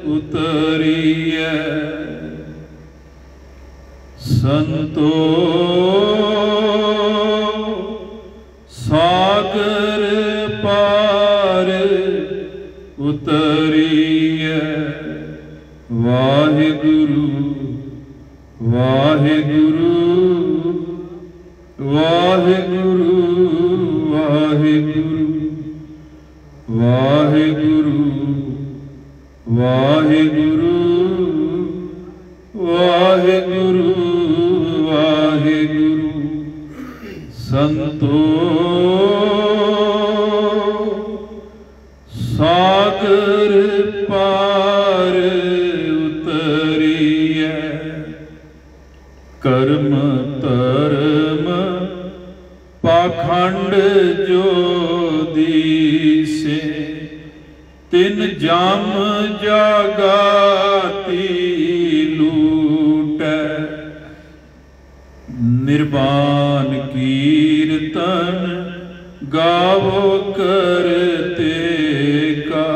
उतरी है। संतो सागर पार उतरी है। वाहिगुरु वाहिगुरु वाहिगुरु वाहिगुरु वाहिगुरु वाहिगुरु वाहिगुरु वाहिगुरु। संतो सागर पार उतरी है। कर्म धर्म पाखंड जो दीसे, तिन जाम जागाती लूटै। निर्वाण कीर्तन गावो करते का,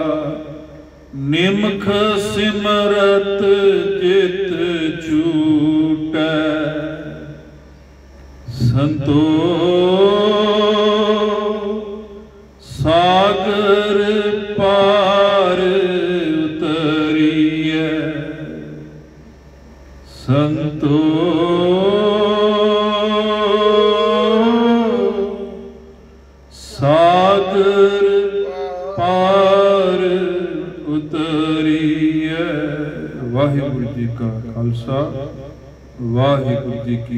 निमख सिमरत जित छूटै। संतो सागर पार उतरी है। संतो सागर पार उतरी है। वाहिगुरु जी का खालसा, वाहिगुरु जी की